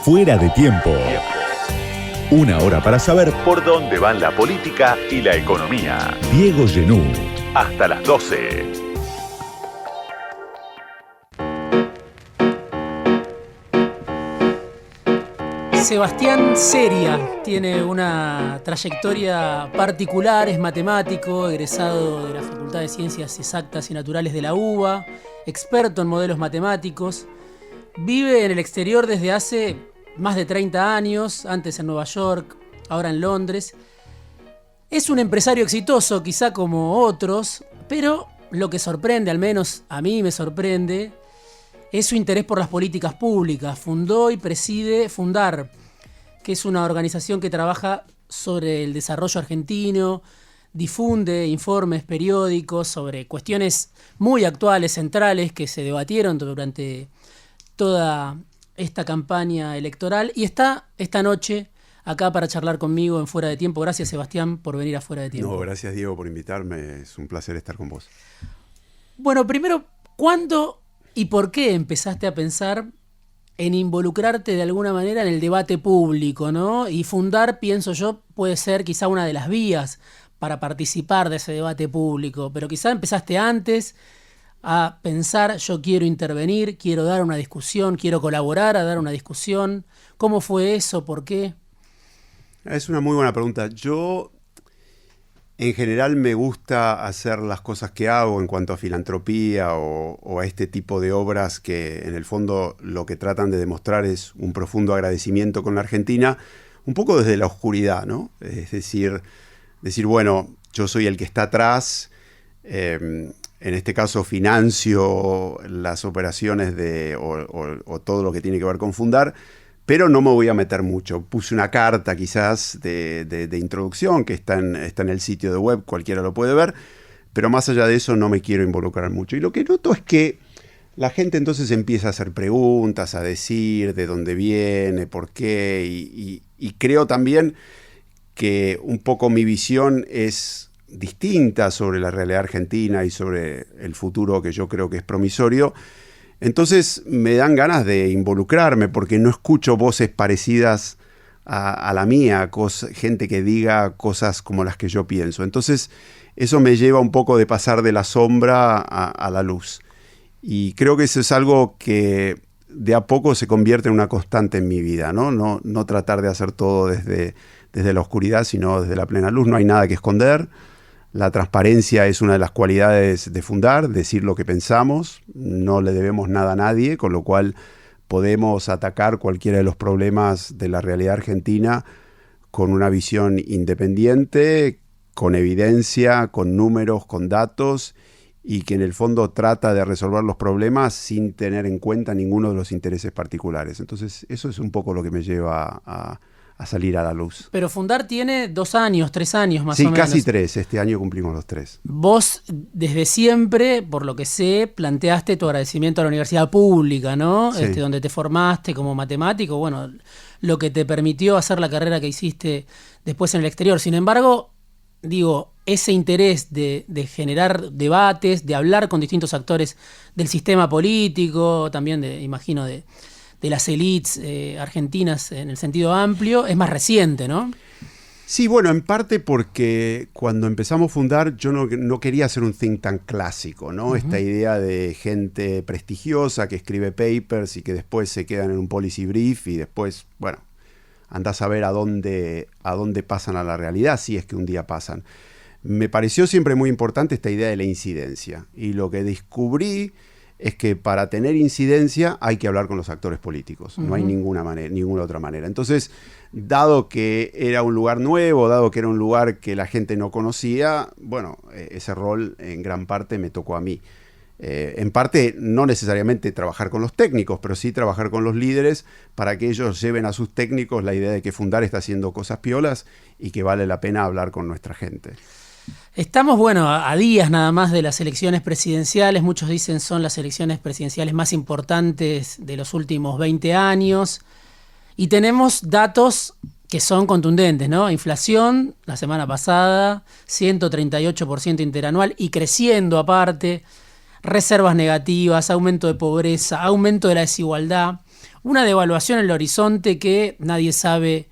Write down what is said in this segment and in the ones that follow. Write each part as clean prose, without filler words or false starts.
Fuera de tiempo. Una hora para saber por dónde van la política y la economía. Diego Genú. Hasta las 12. Sebastián Seria tiene una trayectoria particular, es matemático, egresado de la Facultad de Ciencias Exactas y Naturales de la UBA, experto en modelos matemáticos, vive en el exterior desde hace más de 30 años, antes en Nueva York, ahora en Londres. Es un empresario exitoso, quizá como otros, pero lo que sorprende, al menos a mí me sorprende, es su interés por las políticas públicas. Fundó y preside Fundar, que es una organización que trabaja sobre el desarrollo argentino, difunde informes periódicos sobre cuestiones muy actuales, centrales, que se debatieron durante toda esta campaña electoral. Y está esta noche acá para charlar conmigo en Fuera de Tiempo. Gracias, Sebastián, por venir a Fuera de Tiempo. No, gracias, Diego, por invitarme. Es un placer estar con vos. Bueno, primero, ¿cuándo y por qué empezaste a pensar en involucrarte de alguna manera en el debate público, ¿no? Y Fundar, pienso yo, puede ser quizá una de las vías para participar de ese debate público, pero quizá empezaste antes a pensar, yo quiero intervenir, quiero dar una discusión, quiero colaborar a dar una discusión. ¿Cómo fue eso? ¿Por qué? Es una muy buena pregunta. Yo, en general, me gusta hacer las cosas que hago en cuanto a filantropía o a este tipo de obras que, en el fondo, lo que tratan de demostrar es un profundo agradecimiento con la Argentina, un poco desde la oscuridad, ¿no? Es decir, bueno, yo soy el que está atrás, en este caso financio las operaciones o todo lo que tiene que ver con Fundar, pero no me voy a meter mucho. Puse una carta quizás de introducción que está en el sitio de web, cualquiera lo puede ver, pero más allá de eso no me quiero involucrar mucho. Y lo que noto es que la gente entonces empieza a hacer preguntas, a decir de dónde viene, por qué, y creo también que un poco mi visión es distinta sobre la realidad argentina y sobre el futuro que yo creo que es promisorio. Entonces me dan ganas de involucrarme porque no escucho voces parecidas a la mía, gente que diga cosas como las que yo pienso. Entonces eso me lleva un poco de pasar de la sombra a la luz. Y creo que eso es algo que de a poco se convierte en una constante en mi vida, ¿no? No tratar de hacer todo desde la oscuridad, sino desde la plena luz. No hay nada que esconder. La transparencia es una de las cualidades de Fundar, decir lo que pensamos, no le debemos nada a nadie, con lo cual podemos atacar cualquiera de los problemas de la realidad argentina con una visión independiente, con evidencia, con números, con datos, y que en el fondo trata de resolver los problemas sin tener en cuenta ninguno de los intereses particulares. Entonces eso es un poco lo que me lleva a salir a la luz. Pero Fundar tiene 2 años, 3 años más o menos. Sí, casi 3. Este año cumplimos los 3. Vos, desde siempre, por lo que sé, planteaste tu agradecimiento a la universidad pública, ¿no? Sí. Donde te formaste como matemático, bueno, lo que te permitió hacer la carrera que hiciste después en el exterior. Sin embargo, digo, ese interés de generar debates, de hablar con distintos actores del sistema político, también imagino de las élites argentinas en el sentido amplio, es más reciente, ¿no? Sí, bueno, en parte porque cuando empezamos a Fundar yo no quería hacer un think tank clásico, ¿no? Uh-huh. Esta idea de gente prestigiosa que escribe papers y que después se quedan en un policy brief y después, bueno, andás a ver a dónde pasan a la realidad, si es que un día pasan. Me pareció siempre muy importante esta idea de la incidencia, y lo que descubrí es que para tener incidencia hay que hablar con los actores políticos. Uh-huh. No hay ninguna otra manera. Entonces, dado que era un lugar nuevo, dado que era un lugar que la gente no conocía, bueno, ese rol en gran parte me tocó a mí. En parte, no necesariamente trabajar con los técnicos, pero sí trabajar con los líderes para que ellos lleven a sus técnicos la idea de que Fundar está haciendo cosas piolas y que vale la pena hablar con nuestra gente. Estamos, bueno, a días nada más de las elecciones presidenciales. Muchos dicen son las elecciones presidenciales más importantes de los últimos 20 años. Y tenemos datos que son contundentes, ¿no? Inflación, la semana pasada, 138% interanual y creciendo aparte. Reservas negativas, aumento de pobreza, aumento de la desigualdad. una devaluación en el horizonte que nadie sabe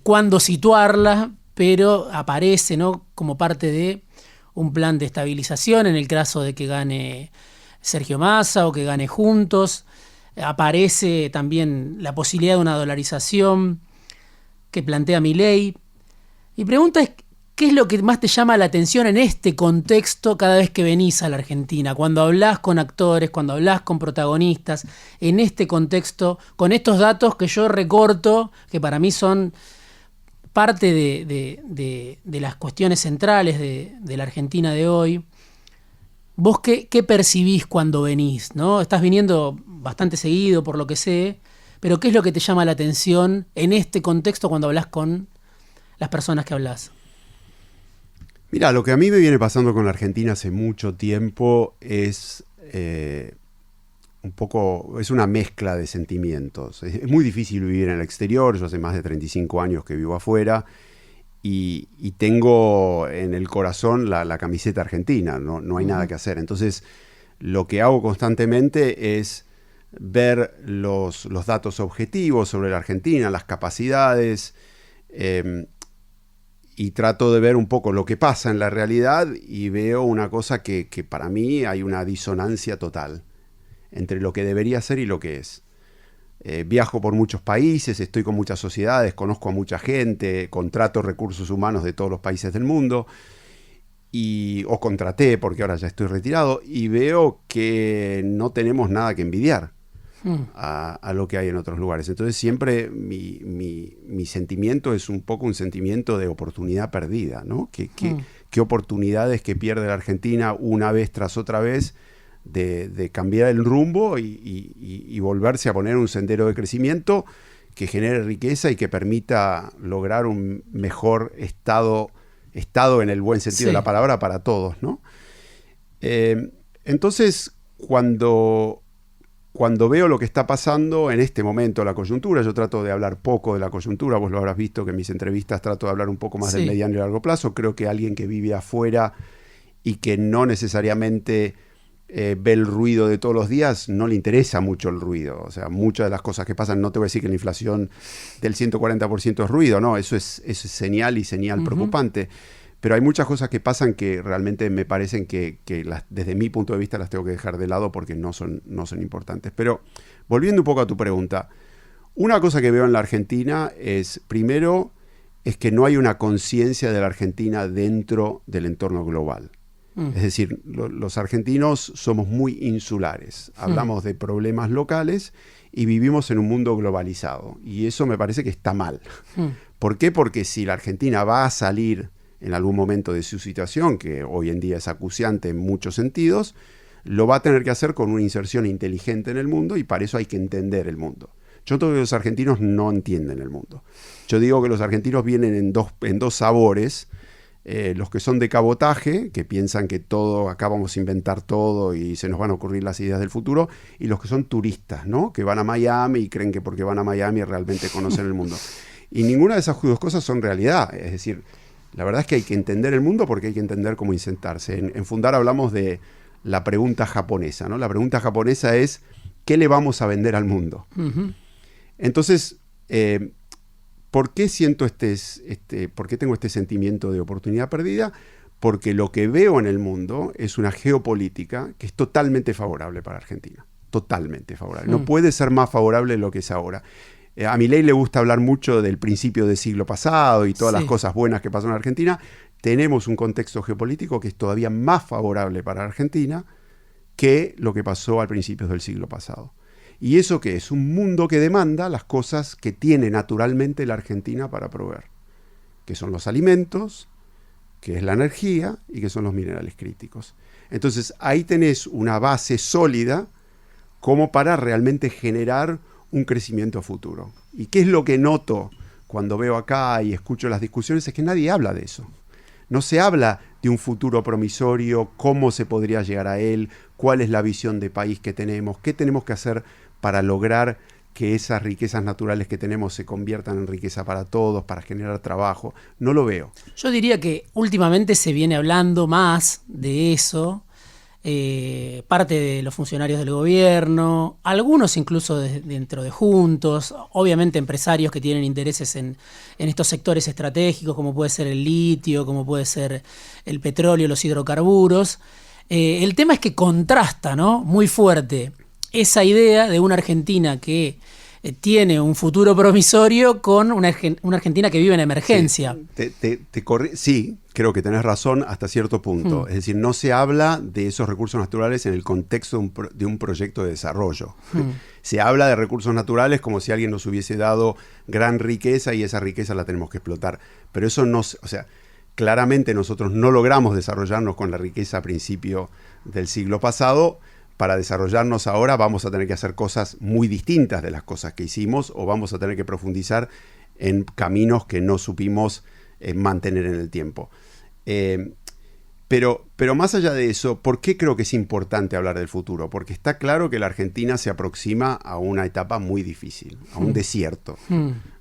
cuándo situarla, pero aparece, ¿no?, como parte de un plan de estabilización en el caso de que gane Sergio Massa o que gane Juntos. Aparece también la posibilidad de una dolarización que plantea Milei. Mi pregunta es, ¿qué es lo que más te llama la atención en este contexto cada vez que venís a la Argentina? Cuando hablás con actores, cuando hablás con protagonistas, en este contexto, con estos datos que yo recorto, que para mí son parte de las cuestiones centrales de la Argentina de hoy. ¿Vos qué percibís cuando venís, ¿no? Estás viniendo bastante seguido, por lo que sé, pero ¿qué es lo que te llama la atención en este contexto cuando hablas con las personas que hablas? Mira, lo que a mí me viene pasando con la Argentina hace mucho tiempo es es una mezcla de sentimientos. Es muy difícil vivir en el exterior. Yo hace más de 35 años que vivo afuera y tengo en el corazón la camiseta argentina. No hay nada que hacer. Entonces, lo que hago constantemente es ver los datos objetivos sobre la Argentina, las capacidades, y trato de ver un poco lo que pasa en la realidad y veo una cosa que para mí hay una disonancia total entre lo que debería ser y lo que es. Viajo por muchos países, estoy con muchas sociedades, conozco a mucha gente, contrato recursos humanos de todos los países del mundo, o contraté porque ahora ya estoy retirado, y veo que no tenemos nada que envidiar a lo que hay en otros lugares. Entonces siempre mi sentimiento es un poco un sentimiento de oportunidad perdida, ¿no? ¿Qué oportunidades que pierde la Argentina una vez tras otra vez de cambiar el rumbo y volverse a poner un sendero de crecimiento que genere riqueza y que permita lograr un mejor estado en el buen sentido de la palabra para todos, ¿no? Entonces, cuando veo lo que está pasando en este momento, la coyuntura, yo trato de hablar poco de la coyuntura, vos lo habrás visto que en mis entrevistas trato de hablar un poco más del mediano y largo plazo. Creo que alguien que vive afuera y que no necesariamente ve el ruido de todos los días, no le interesa mucho el ruido. O sea, muchas de las cosas que pasan, no te voy a decir que la inflación del 140% es ruido, no, eso es señal preocupante. Pero hay muchas cosas que pasan que realmente me parecen que desde mi punto de vista las tengo que dejar de lado porque no son importantes. Pero volviendo un poco a tu pregunta, una cosa que veo en la Argentina es, primero, es que no hay una conciencia de la Argentina dentro del entorno global. Es decir, los argentinos somos muy insulares, hablamos de problemas locales y vivimos en un mundo globalizado. Y eso me parece que está mal. ¿Por qué? Porque si la Argentina va a salir en algún momento de su situación, que hoy en día es acuciante en muchos sentidos, lo va a tener que hacer con una inserción inteligente en el mundo y para eso hay que entender el mundo. Yo creo que los argentinos no entienden el mundo. Yo digo que los argentinos vienen en dos sabores. Los que son de cabotaje, que piensan que acá vamos a inventar todo y se nos van a ocurrir las ideas del futuro, y los que son turistas, ¿no? Que van a Miami y creen que porque van a Miami realmente conocen el mundo. Y ninguna de esas dos cosas son realidad. Es decir, la verdad es que hay que entender el mundo porque hay que entender cómo insertarse. En Fundar hablamos de la pregunta japonesa, ¿no? La pregunta japonesa es, ¿qué le vamos a vender al mundo? Entonces, ¿por qué por qué tengo este sentimiento de oportunidad perdida? Porque lo que veo en el mundo es una geopolítica que es totalmente favorable para Argentina. Totalmente favorable. No puede ser más favorable de lo que es ahora. A Milei le gusta hablar mucho del principio del siglo pasado y todas las cosas buenas que pasan en Argentina. Tenemos un contexto geopolítico que es todavía más favorable para Argentina que lo que pasó al principio del siglo pasado. ¿Y eso qué es? Un mundo que demanda las cosas que tiene naturalmente la Argentina para proveer, que son los alimentos, que es la energía y que son los minerales críticos. Entonces ahí tenés una base sólida como para realmente generar un crecimiento futuro. ¿Y qué es lo que noto cuando veo acá y escucho las discusiones? Es que nadie habla de eso. No se habla de un futuro promisorio, cómo se podría llegar a él, cuál es la visión de país que tenemos, qué tenemos que hacer para lograr que esas riquezas naturales que tenemos se conviertan en riqueza para todos, para generar trabajo. No lo veo. Yo diría que últimamente se viene hablando más de eso. parte de los funcionarios del gobierno, algunos incluso dentro de Juntos, obviamente empresarios que tienen intereses en estos sectores estratégicos, como puede ser el litio, como puede ser el petróleo, los hidrocarburos. El tema es que contrasta, ¿no?, muy fuerte esa idea de una Argentina que tiene un futuro promisorio con una Argentina que vive en emergencia. Sí, creo que tenés razón hasta cierto punto. Es decir, no se habla de esos recursos naturales en el contexto de un proyecto de desarrollo. Se habla de recursos naturales como si alguien nos hubiese dado gran riqueza y esa riqueza la tenemos que explotar. Pero eso no, o sea, claramente nosotros no logramos desarrollarnos con la riqueza a principio del siglo pasado. Para desarrollarnos ahora vamos a tener que hacer cosas muy distintas de las cosas que hicimos o vamos a tener que profundizar en caminos que no supimos mantener en el tiempo. Pero más allá de eso, ¿por qué creo que es importante hablar del futuro? Porque está claro que la Argentina se aproxima a una etapa muy difícil, a un desierto,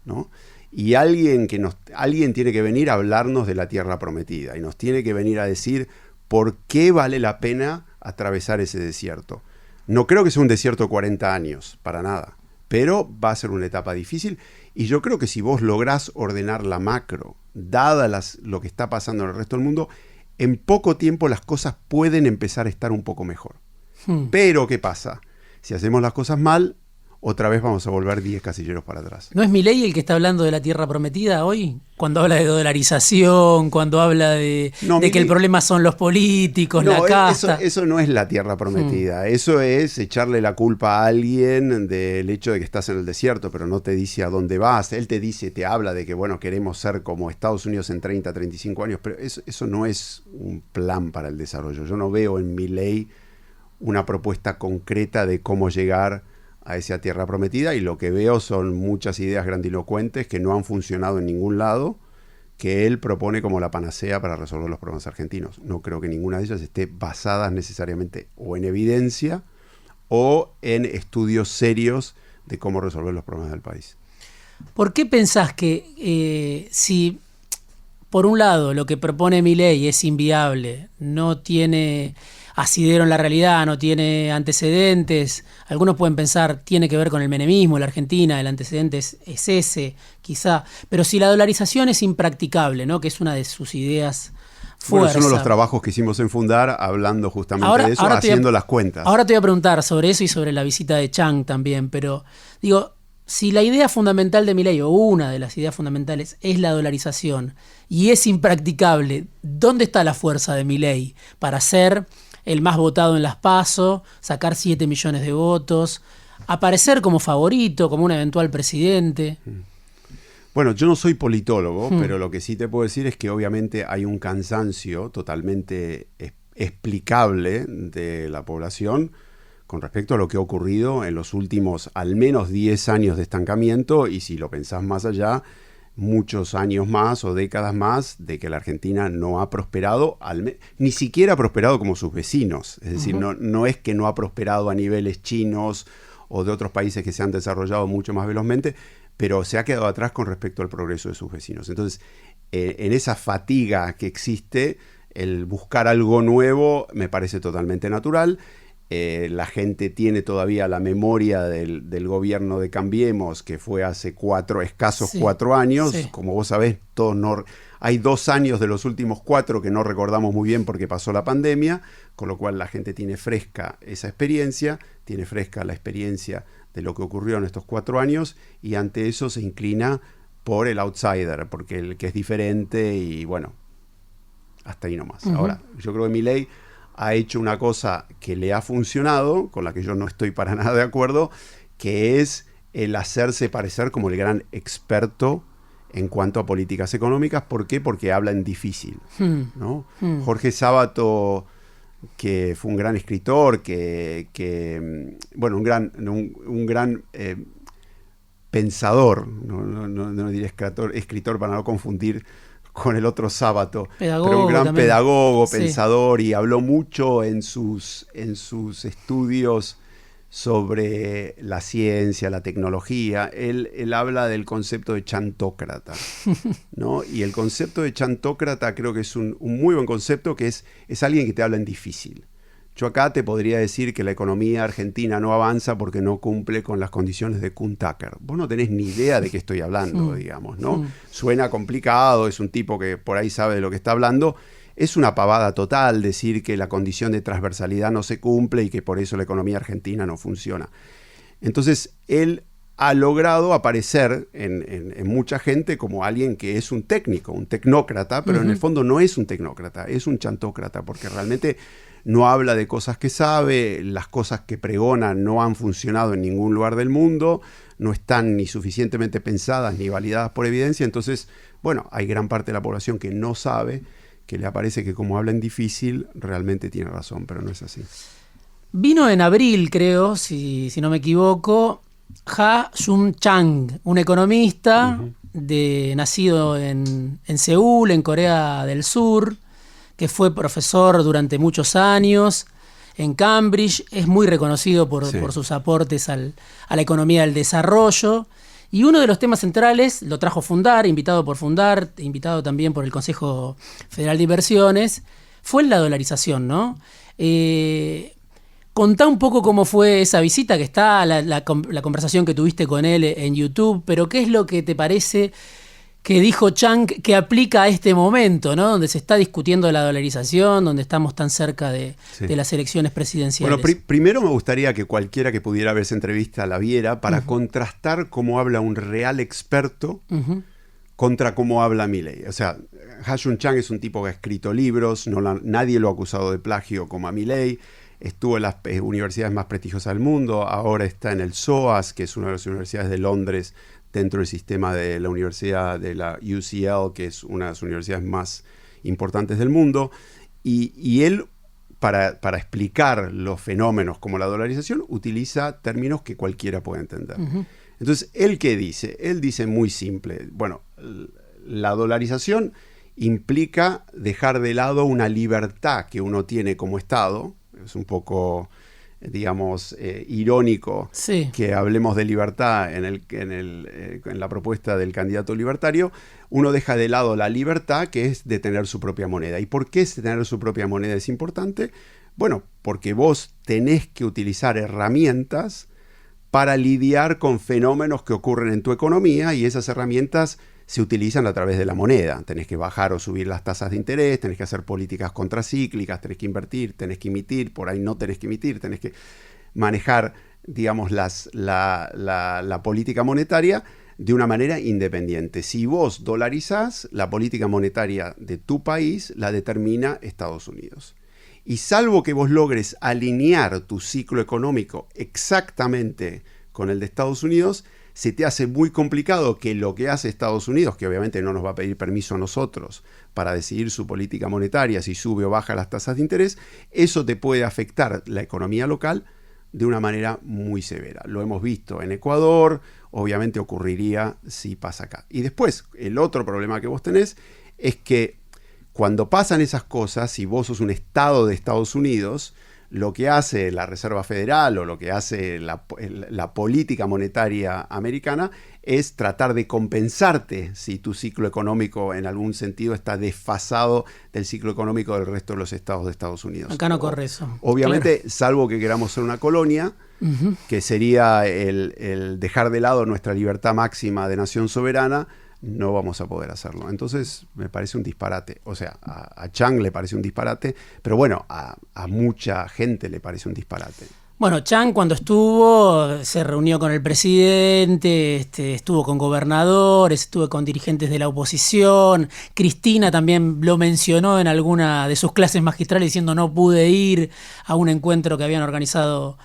¿no? Y alguien tiene que venir a hablarnos de la tierra prometida y nos tiene que venir a decir por qué vale la pena atravesar ese desierto. No creo que sea un desierto de 40 años, para nada, pero va a ser una etapa difícil y yo creo que si vos lográs ordenar la macro, dada lo que está pasando en el resto del mundo, en poco tiempo las cosas pueden empezar a estar un poco mejor. Pero, ¿qué pasa? Si hacemos las cosas mal, otra vez vamos a volver 10 casilleros para atrás. ¿No es Milei el que está hablando de la tierra prometida hoy? Cuando habla de dolarización, cuando habla de que el problema son los políticos, la casta. Eso no es la tierra prometida. Eso es echarle la culpa a alguien del hecho de que estás en el desierto, pero no te dice a dónde vas. Él te habla de que, bueno, queremos ser como Estados Unidos en 30, 35 años, pero eso no es un plan para el desarrollo. Yo no veo en Milei una propuesta concreta de cómo llegar a esa tierra prometida, y lo que veo son muchas ideas grandilocuentes que no han funcionado en ningún lado, que él propone como la panacea para resolver los problemas argentinos. No creo que ninguna de ellas esté basada necesariamente o en evidencia o en estudios serios de cómo resolver los problemas del país. ¿Por qué pensás que si por un lado lo que propone Milei es inviable, no tiene asidero en la realidad, no tiene antecedentes? Algunos pueden pensar, tiene que ver con el menemismo, la Argentina, el antecedente es ese, quizá. Pero si la dolarización es impracticable, ¿no?, que es una de sus ideas fuerza. Bueno, es uno de los trabajos que hicimos en Fundar, hablando justamente de eso, haciendo las cuentas. Ahora te voy a preguntar sobre eso y sobre la visita de Chang también, pero digo, si la idea fundamental de Milei, o una de las ideas fundamentales, es la dolarización y es impracticable, ¿dónde está la fuerza de Milei para ser el más votado en las PASO, sacar 7 millones de votos, aparecer como favorito, como un eventual presidente? Bueno, yo no soy politólogo, pero lo que sí te puedo decir es que obviamente hay un cansancio totalmente explicable de la población con respecto a lo que ha ocurrido en los últimos al menos 10 años de estancamiento, y si lo pensás más allá, muchos años más o décadas más de que la Argentina no ha prosperado, ni siquiera ha prosperado como sus vecinos. Es decir, no es que no ha prosperado a niveles chinos o de otros países que se han desarrollado mucho más velozmente, pero se ha quedado atrás con respecto al progreso de sus vecinos. Entonces, en esa fatiga que existe, el buscar algo nuevo me parece totalmente natural. La gente tiene todavía la memoria del gobierno de Cambiemos, que fue hace escasos 4 años. Sí. Como vos sabés, hay 2 años de los últimos 4 que no recordamos muy bien porque pasó la pandemia, con lo cual la gente tiene fresca esa experiencia, tiene fresca la experiencia de lo que ocurrió en estos 4 años, y ante eso se inclina por el outsider, porque el que es diferente, y bueno, hasta ahí nomás. Ahora, yo creo que Milei ha hecho una cosa que le ha funcionado, con la que yo no estoy para nada de acuerdo, que es el hacerse parecer como el gran experto en cuanto a políticas económicas. ¿Por qué? Porque habla en difícil, ¿no? Jorge Sábato, que fue un gran escritor, bueno, un gran pensador, no diría escritor para no confundir con el otro Sábato, pero un gran también. Pedagogo, pensador, y habló mucho en sus estudios sobre la ciencia, la tecnología. Él habla del concepto de chantócrata, ¿no? Y el concepto de chantócrata creo que es un muy buen concepto, que es alguien que te habla en difícil, Yo acá te podría decir que la economía argentina no avanza porque no cumple con las condiciones de Kuhn Tucker. Vos no tenés ni idea de qué estoy hablando, digamos, ¿no? Suena complicado, es un tipo que por ahí sabe de lo que está hablando. Es una pavada total decir que la condición de transversalidad no se cumple y que por eso la economía argentina no funciona. Entonces, él ha logrado aparecer en mucha gente como alguien que es un técnico, un tecnócrata, pero en el fondo no es un tecnócrata, es un chantócrata, porque realmente no habla de cosas que sabe, las cosas que pregona no han funcionado en ningún lugar del mundo, no están ni suficientemente pensadas ni validadas por evidencia. Entonces, bueno, hay gran parte de la población que no sabe, que le parece que como habla en difícil, realmente tiene razón, pero no es así. Vino en abril, creo, si no me equivoco, Ha-Joon Chang, un economista nacido en Seúl, en Corea del Sur, que fue profesor durante muchos años en Cambridge, es muy reconocido por sus aportes a la economía del desarrollo. Y uno de los temas centrales, lo trajo Fundar, invitado por Fundar, invitado también por el Consejo Federal de Inversiones, fue la dolarización, ¿no? Contá un poco cómo fue esa visita, que está la conversación que tuviste con él en YouTube, pero ¿qué es lo que te parece que dijo Chang que aplica a este momento, ¿no? Donde se está discutiendo la dolarización, donde estamos tan cerca de las elecciones presidenciales? Bueno, primero me gustaría que cualquiera que pudiera ver esa entrevista la viera para contrastar cómo habla un real experto contra cómo habla Milei. O sea, Ha-Joon Chang es un tipo que ha escrito libros, nadie lo ha acusado de plagio como a Milei. Estuvo en las universidades más prestigiosas del mundo, ahora está en el SOAS, que es una de las universidades de Londres, dentro del sistema de la universidad de la UCL, que es una de las universidades más importantes del mundo. Y él, para explicar los fenómenos como la dolarización, utiliza términos que cualquiera puede entender. Entonces, ¿él qué dice? Él dice muy simple. Bueno, la dolarización implica dejar de lado una libertad que uno tiene como Estado. Es un poco, digamos, irónico que hablemos de libertad en la propuesta del candidato libertario. Uno deja de lado la libertad, que es de tener su propia moneda. ¿Y por qué tener su propia moneda es importante? Bueno, porque vos tenés que utilizar herramientas para lidiar con fenómenos que ocurren en tu economía, y esas herramientas se utilizan a través de la moneda. Tenés que bajar o subir las tasas de interés, tenés que hacer políticas contracíclicas, tenés que invertir, tenés que emitir, por ahí no tenés que emitir, tenés que manejar, digamos, la política monetaria de una manera independiente. Si vos dolarizás, la política monetaria de tu país la determina Estados Unidos. Y salvo que vos logres alinear tu ciclo económico exactamente con el de Estados Unidos, se te hace muy complicado que lo que hace Estados Unidos, que obviamente no nos va a pedir permiso a nosotros para decidir su política monetaria, si sube o baja las tasas de interés, eso te puede afectar la economía local de una manera muy severa. Lo hemos visto en Ecuador, obviamente ocurriría si pasa acá. Y después, el otro problema que vos tenés es que cuando pasan esas cosas, si vos sos un Estado de Estados Unidos, lo que hace la Reserva Federal o lo que hace la política monetaria americana es tratar de compensarte si tu ciclo económico en algún sentido está desfasado del ciclo económico del resto de los estados de Estados Unidos. Acá no corre eso. Obviamente, claro, salvo que queramos ser una colonia, que sería el dejar de lado nuestra libertad máxima de nación soberana, no vamos a poder hacerlo. Entonces me parece un disparate. O sea, a Chang le parece un disparate, pero bueno, a mucha gente le parece un disparate. Bueno, Chang cuando estuvo, se reunió con el presidente, estuvo con gobernadores, estuvo con dirigentes de la oposición. Cristina también lo mencionó en alguna de sus clases magistrales diciendo no pude ir a un encuentro que habían organizado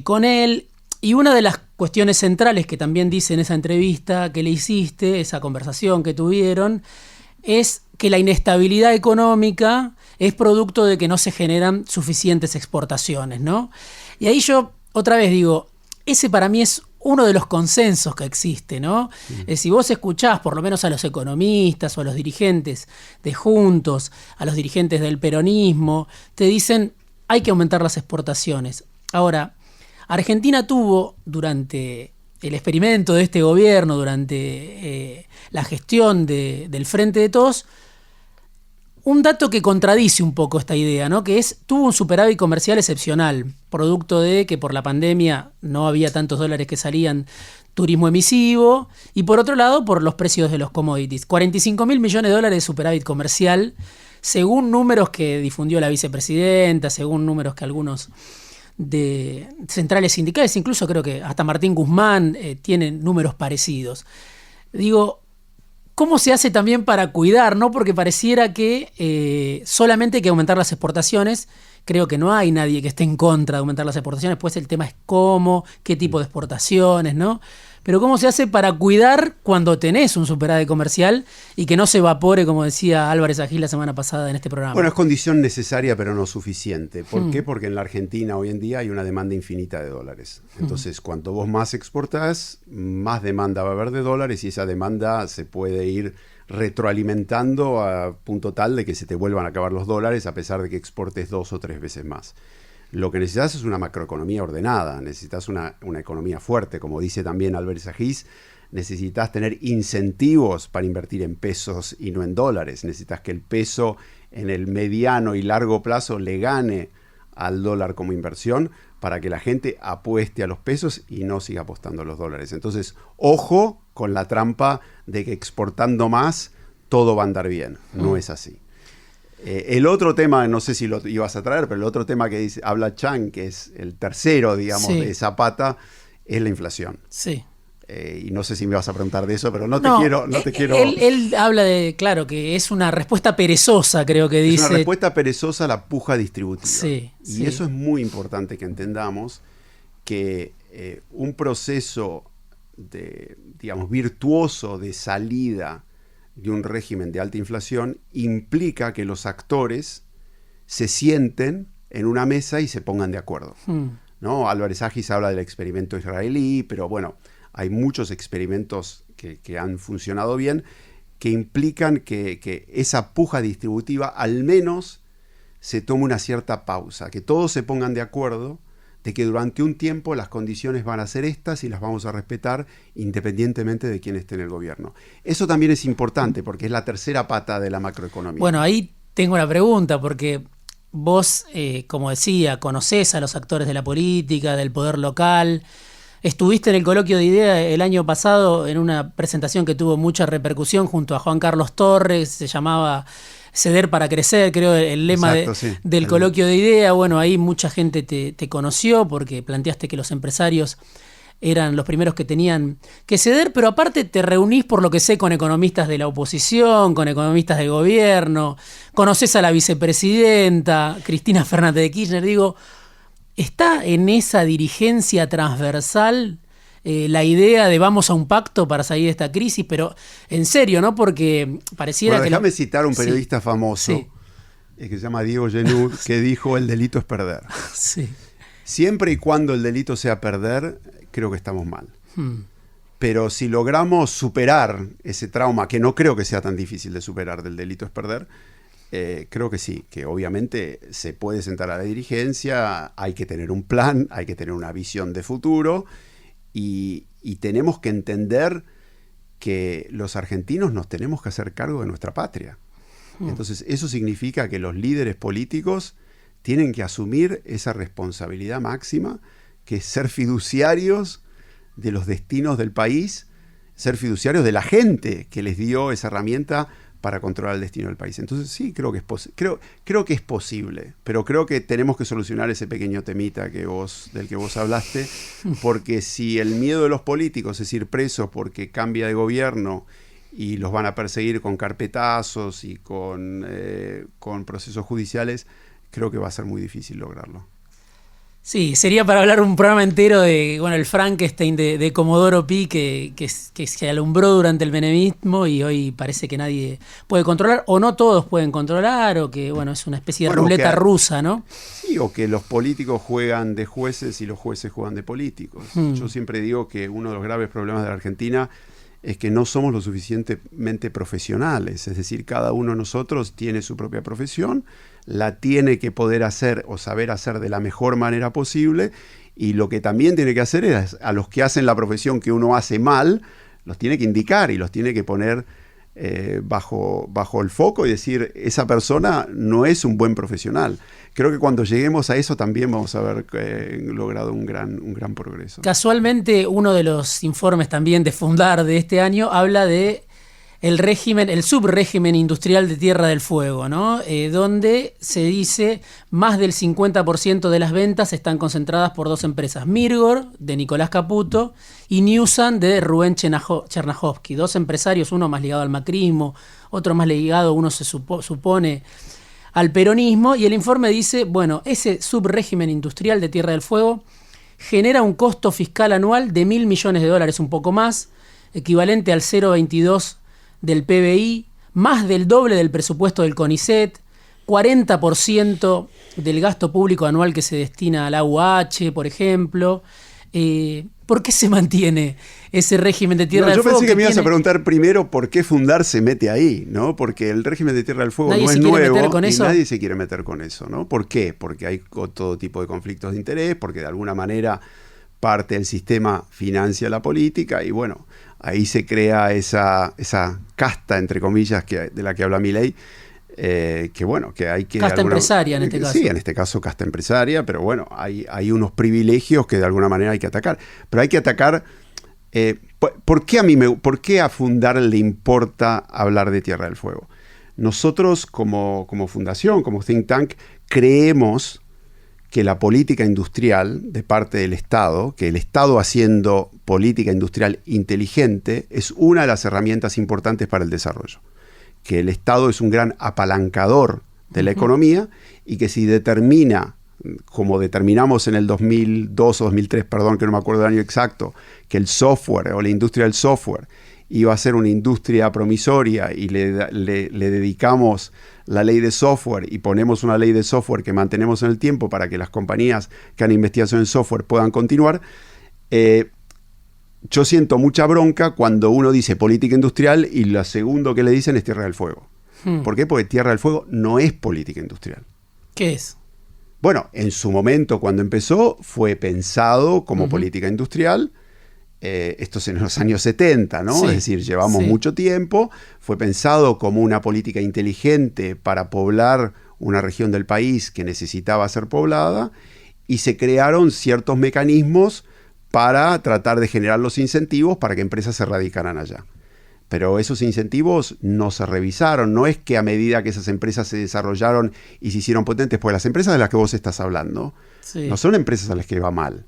con él. Y una de las cuestiones centrales que también dice en esa entrevista que le hiciste, esa conversación que tuvieron, es que la inestabilidad económica es producto de que no se generan suficientes exportaciones, ¿no? Y ahí yo otra vez digo, ese para mí es uno de los consensos que existe, ¿no? Si vos escuchás por lo menos a los economistas o a los dirigentes de Juntos, a los dirigentes del peronismo, te dicen hay que aumentar las exportaciones. Ahora, Argentina tuvo durante el experimento de este gobierno, durante la gestión del Frente de Todos, un dato que contradice un poco esta idea, ¿no? Que tuvo un superávit comercial excepcional, producto de que por la pandemia no había tantos dólares que salían, turismo emisivo, y por otro lado por los precios de los commodities. 45.000 millones de dólares de superávit comercial, según números que difundió la vicepresidenta, según números que algunos de centrales sindicales, incluso creo que hasta Martín Guzmán tienen números parecidos. Digo, ¿cómo se hace también para cuidar, ¿no? Porque pareciera que solamente hay que aumentar las exportaciones. Creo que no hay nadie que esté en contra de aumentar las exportaciones. Pues el tema es cómo, qué tipo de exportaciones, ¿no? Pero ¿cómo se hace para cuidar cuando tenés un superávit comercial y que no se evapore, como decía Álvarez Agil la semana pasada en este programa? Bueno, es condición necesaria, pero no suficiente. ¿Por qué? Porque en la Argentina hoy en día hay una demanda infinita de dólares. Entonces, cuanto vos más exportás, más demanda va a haber de dólares y esa demanda se puede ir retroalimentando a punto tal de que se te vuelvan a acabar los dólares a pesar de que exportes 2 o 3 veces más. Lo que necesitas es una macroeconomía ordenada, necesitas una economía fuerte, como dice también Álvarez Agil, necesitas tener incentivos para invertir en pesos y no en dólares, necesitas que el peso en el mediano y largo plazo le gane al dólar como inversión para que la gente apueste a los pesos y no siga apostando a los dólares. Entonces, ojo con la trampa de que exportando más todo va a andar bien, no es así. El otro tema, no sé si lo ibas a traer, pero el otro tema que habla Chang, que es el tercero, digamos, de esa pata, es la inflación. Sí. Y no sé si me vas a preguntar de eso, pero no te quiero... Él habla de, claro, que es una respuesta perezosa, creo que dice. Es una respuesta perezosa a la puja distributiva. Sí, y eso es muy importante que entendamos, que un proceso digamos, virtuoso de salida de un régimen de alta inflación implica que los actores se sienten en una mesa y se pongan de acuerdo. ¿No? Álvarez Agil habla del experimento israelí, pero bueno, hay muchos experimentos que han funcionado bien, que implican que esa puja distributiva al menos se tome una cierta pausa, que todos se pongan de acuerdo de que durante un tiempo las condiciones van a ser estas y las vamos a respetar independientemente de quién esté en el gobierno. Eso también es importante porque es la tercera pata de la macroeconomía. Bueno, ahí tengo una pregunta porque vos, como decía, conocés a los actores de la política, del poder local. Estuviste en el coloquio de ideas el año pasado en una presentación que tuvo mucha repercusión junto a Juan Carlos Torres, se llamaba Ceder para crecer, creo el lema del coloquio de idea. Bueno, ahí mucha gente te conoció porque planteaste que los empresarios eran los primeros que tenían que ceder, pero aparte te reunís, por lo que sé, con economistas de la oposición, con economistas de gobierno, conocés a la vicepresidenta, Cristina Fernández de Kirchner. Digo, ¿está en esa dirigencia transversal la idea de vamos a un pacto para salir de esta crisis? Pero en serio, ¿no? Porque pareciera que... Déjame citar a un periodista famoso que se llama Diego Genud, que dijo: el delito es perder. Sí. Siempre y cuando el delito sea perder, creo que estamos mal. Pero si logramos superar ese trauma, que no creo que sea tan difícil de superar, del delito es perder, creo que sí, que obviamente se puede sentar a la dirigencia, hay que tener un plan, hay que tener una visión de futuro. Y tenemos que entender que los argentinos nos tenemos que hacer cargo de nuestra patria. Entonces, eso significa que los líderes políticos tienen que asumir esa responsabilidad máxima, que es ser fiduciarios de los destinos del país, ser fiduciarios de la gente que les dio esa herramienta para controlar el destino del país. Entonces sí, creo que es posible, pero creo que tenemos que solucionar ese pequeño temita del que vos hablaste, porque si el miedo de los políticos es ir presos porque cambia de gobierno y los van a perseguir con carpetazos y con procesos judiciales, creo que va a ser muy difícil lograrlo. Sí, sería para hablar un programa entero de el Frankenstein de Comodoro Pi que se alumbró durante el menemismo y hoy parece que nadie puede controlar, o no todos pueden controlar, o que es una especie de ruleta rusa, ¿no? Sí, o que los políticos juegan de jueces y los jueces juegan de políticos. Yo siempre digo que uno de los graves problemas de la Argentina es que no somos lo suficientemente profesionales, es decir, cada uno de nosotros tiene su propia profesión, la tiene que poder hacer o saber hacer de la mejor manera posible, y lo que también tiene que hacer es a los que hacen la profesión que uno hace mal, los tiene que indicar y los tiene que poner bajo el foco y decir, esa persona no es un buen profesional. Creo que cuando lleguemos a eso también vamos a haber logrado un gran progreso. Casualmente, uno de los informes también de Fundar de este año habla de el subrégimen industrial de Tierra del Fuego, ¿no? Donde se dice más del 50% de las ventas están concentradas por dos empresas, Mirgor, de Nicolás Caputo, y Newsan, de Rubén Chernahovsky, dos empresarios, uno más ligado al macrismo, otro más ligado, uno se supone, al peronismo, y el informe dice, bueno, ese subrégimen industrial de Tierra del Fuego genera un costo fiscal anual de $1.000 millones, un poco más, equivalente al 0,22 del PBI, más del doble del presupuesto del CONICET, 40% del gasto público anual que se destina al AUH, por ejemplo. ¿Por qué se mantiene ese régimen de Tierra del Fuego? Yo pensé que me ibas a preguntar primero por qué Fundar se mete ahí, ¿no? Porque el régimen de Tierra del Fuego no es nuevo y nadie se quiere meter con eso, ¿no? ¿Por qué? Porque hay todo tipo de conflictos de interés, porque de alguna manera parte del sistema financia la política y bueno, ahí se crea esa casta, entre comillas, de la que habla Milei, que hay que... Casta empresaria en este caso. Sí, en este caso casta empresaria, pero bueno, hay unos privilegios que de alguna manera hay que atacar. Pero hay que atacar... ¿Por qué a Fundar le importa hablar de Tierra del Fuego? Nosotros como fundación, como think tank, creemos que la política industrial de parte del Estado, que el Estado haciendo política industrial inteligente, es una de las herramientas importantes para el desarrollo. Que el Estado es un gran apalancador de la economía y que si determina, como determinamos en el 2002 o 2003, perdón, que no me acuerdo del año exacto, que el software o la industria del software iba a ser una industria promisoria y le dedicamos la ley de software y ponemos una ley de software que mantenemos en el tiempo para que las compañías que han investigación en software puedan continuar, yo siento mucha bronca cuando uno dice política industrial y lo segundo que le dicen es Tierra del Fuego. ¿Por qué? Porque Tierra del Fuego no es política industrial. ¿Qué es? Bueno, en su momento cuando empezó fue pensado como política industrial. Esto es en los años 70, ¿no? Sí, es decir, llevamos mucho tiempo. Fue pensado como una política inteligente para poblar una región del país que necesitaba ser poblada y se crearon ciertos mecanismos para tratar de generar los incentivos para que empresas se radicaran allá. Pero esos incentivos no se revisaron. No es que a medida que esas empresas se desarrollaron y se hicieron potentes, pues las empresas de las que vos estás hablando no son empresas a las que va mal.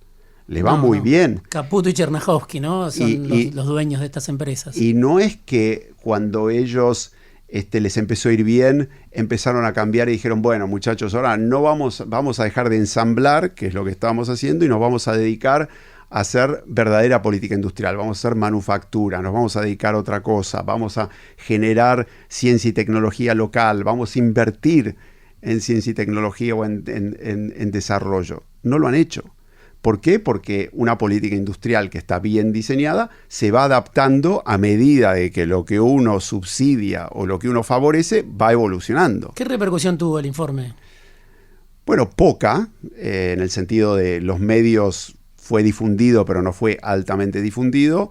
Les va muy bien. Caputo y Chernahovsky, ¿no? Son los dueños de estas empresas. Y no es que cuando ellos les empezó a ir bien, empezaron a cambiar y dijeron, bueno, muchachos, ahora no vamos a dejar de ensamblar, que es lo que estábamos haciendo, y nos vamos a dedicar a hacer verdadera política industrial. Vamos a hacer manufactura, nos vamos a dedicar a otra cosa, vamos a generar ciencia y tecnología local, vamos a invertir en ciencia y tecnología o en desarrollo. No lo han hecho. ¿Por qué? Porque una política industrial que está bien diseñada se va adaptando a medida de que lo que uno subsidia o lo que uno favorece va evolucionando. ¿Qué repercusión tuvo el informe? Bueno, poca, en el sentido de los medios fue difundido, pero no fue altamente difundido.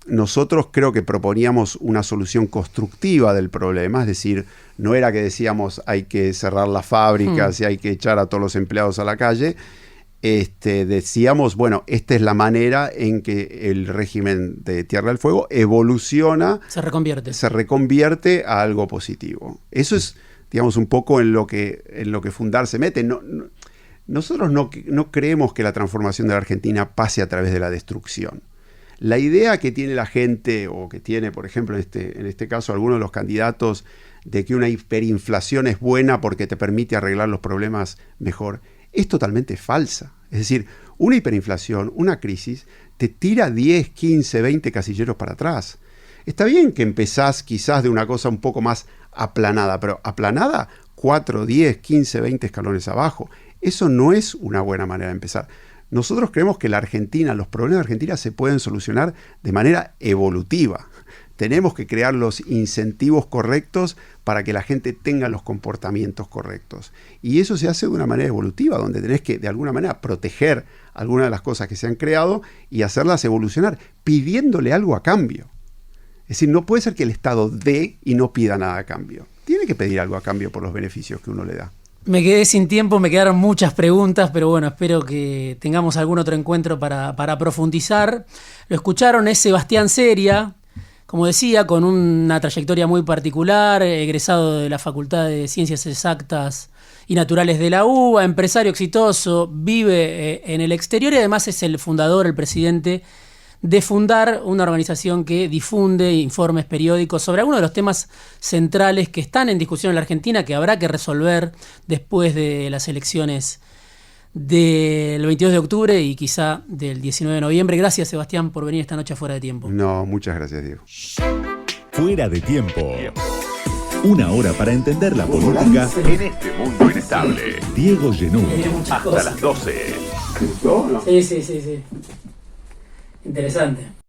Nosotros creo que proponíamos una solución constructiva del problema, es decir, no era que decíamos hay que cerrar las fábricas y hay que echar a todos los empleados a la calle. Decíamos, bueno, esta es la manera en que el régimen de Tierra del Fuego evoluciona, se reconvierte a algo positivo. Eso es, digamos, un poco en lo que Fundar se mete. Nosotros no creemos que la transformación de la Argentina pase a través de la destrucción. La idea que tiene la gente, o que tiene, por ejemplo, en este caso, algunos de los candidatos, de que una hiperinflación es buena porque te permite arreglar los problemas mejor, es totalmente falsa. Es decir, una hiperinflación, una crisis, te tira 10, 15, 20 casilleros para atrás. Está bien que empezás quizás de una cosa un poco más aplanada, pero aplanada 4, 10, 15, 20 escalones abajo. Eso no es una buena manera de empezar. Nosotros creemos que los problemas de Argentina se pueden solucionar de manera evolutiva. Tenemos que crear los incentivos correctos para que la gente tenga los comportamientos correctos. Y eso se hace de una manera evolutiva, donde tenés que, de alguna manera, proteger algunas de las cosas que se han creado y hacerlas evolucionar, pidiéndole algo a cambio. Es decir, no puede ser que el Estado dé y no pida nada a cambio. Tiene que pedir algo a cambio por los beneficios que uno le da. Me quedé sin tiempo, me quedaron muchas preguntas, pero bueno, espero que tengamos algún otro encuentro para profundizar. Lo escucharon, es Sebastián Seria, como decía, con una trayectoria muy particular, egresado de la Facultad de Ciencias Exactas y Naturales de la UBA, empresario exitoso, vive en el exterior y además es el fundador, el presidente de Fundar, una organización que difunde informes periódicos sobre algunos de los temas centrales que están en discusión en la Argentina, que habrá que resolver después de las elecciones del 22 de octubre y quizá del 19 de noviembre. Gracias, Sebastián, por venir esta noche a Fuera de Tiempo. No, muchas gracias, Diego. Fuera de Tiempo. Una hora para entender la política en este mundo inestable. Diego Genú, hasta las 12. Sí. Interesante.